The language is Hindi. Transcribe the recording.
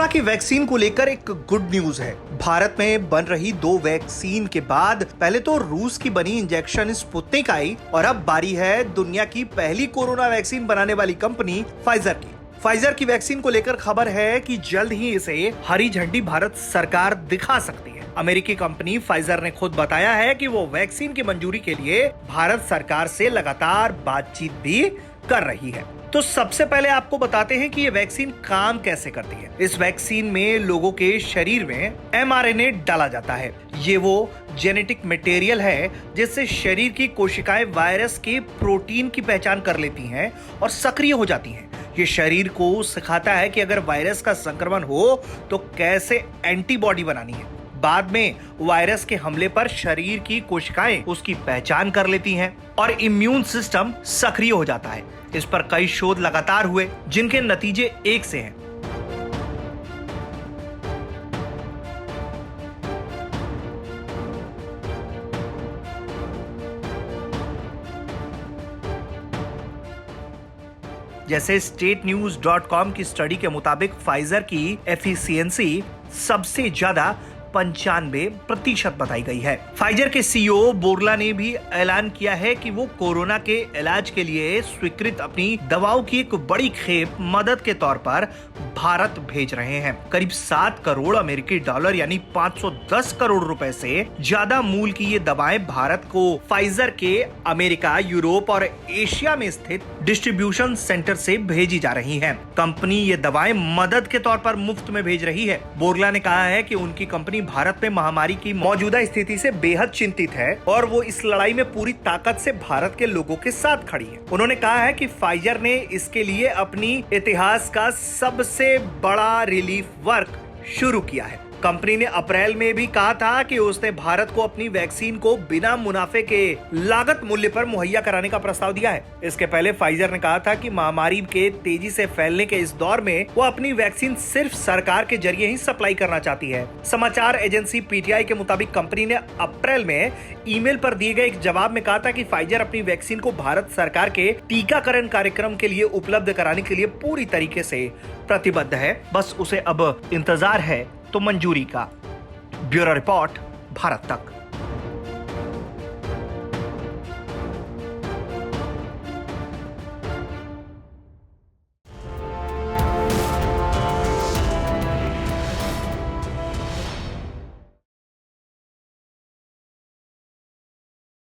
कोरोना की वैक्सीन को लेकर एक गुड न्यूज है। भारत में बन रही 2 वैक्सीन के बाद पहले तो रूस की बनी इंजेक्शन स्पुतनिक आई और अब बारी है दुनिया की पहली कोरोना वैक्सीन बनाने वाली कंपनी फाइजर की। फाइजर की वैक्सीन को लेकर खबर है कि जल्द ही इसे हरी झंडी भारत सरकार दिखा सकती है। अमेरिकी कंपनी फाइजर ने खुद बताया है कि वो वैक्सीन की मंजूरी के लिए भारत सरकार से लगातार बातचीत भी कर रही है। तो सबसे पहले आपको बताते हैं कि ये वैक्सीन काम कैसे करती है। इस वैक्सीन में लोगों के शरीर में mRNA डाला जाता है। ये वो जेनेटिक मटेरियल है जिससे शरीर की कोशिकाएं वायरस के प्रोटीन की पहचान कर लेती हैं और सक्रिय हो जाती हैं। ये शरीर को सिखाता है कि अगर वायरस का संक्रमण हो तो कैसे एंटीबॉडी बनानी है। बाद में वायरस के हमले पर शरीर की कोशिकाएं उसकी पहचान कर लेती हैं और इम्यून सिस्टम सक्रिय हो जाता है। इस पर कई शोध लगातार हुए जिनके नतीजे एक से हैं। जैसे statenews.com की स्टडी के मुताबिक फाइजर की एफिशिएंसी सबसे ज्यादा 95% बताई गई है। फाइजर के सीईओ बोर्ला ने भी ऐलान किया है कि वो कोरोना के इलाज के लिए स्वीकृत अपनी दवाओं की एक बड़ी खेप मदद के तौर पर भारत भेज रहे हैं। करीब 7 करोड़ अमेरिकी डॉलर यानी 510 करोड़ रुपए से ज्यादा मूल्य की ये दवाएं भारत को फाइजर के अमेरिका, यूरोप और एशिया में स्थित डिस्ट्रीब्यूशन सेंटर से भेजी जा रही हैं। कंपनी ये दवाएं मदद के तौर पर मुफ्त में भेज रही है। बोर्ला ने कहा है कि उनकी कंपनी भारत में महामारी की मौजूदा स्थिति से बेहद चिंतित है और वो इस लड़ाई में पूरी ताकत से भारत के लोगों के साथ खड़ी है। उन्होंने कहा है कि फाइजर ने इसके लिए अपनी इतिहास का सबसे बड़ा रिलीफ वर्क शुरू किया है। कंपनी ने अप्रैल में भी कहा था कि उसने भारत को अपनी वैक्सीन को बिना मुनाफे के लागत मूल्य पर मुहैया कराने का प्रस्ताव दिया है। इसके पहले फाइजर ने कहा था कि महामारी के तेजी से फैलने के इस दौर में वो अपनी वैक्सीन सिर्फ सरकार के जरिए ही सप्लाई करना चाहती है। समाचार एजेंसी पीटीआई के मुताबिक कंपनी ने अप्रैल में ईमेल पर दिए गए एक जवाब में कहा था कि फाइजर अपनी वैक्सीन को भारत सरकार के टीकाकरण कार्यक्रम के लिए उपलब्ध कराने के लिए पूरी तरीके से प्रतिबद्ध है। बस उसे अब इंतजार है तो मंजूरी का। ब्यूरो रिपोर्ट, भारत तक।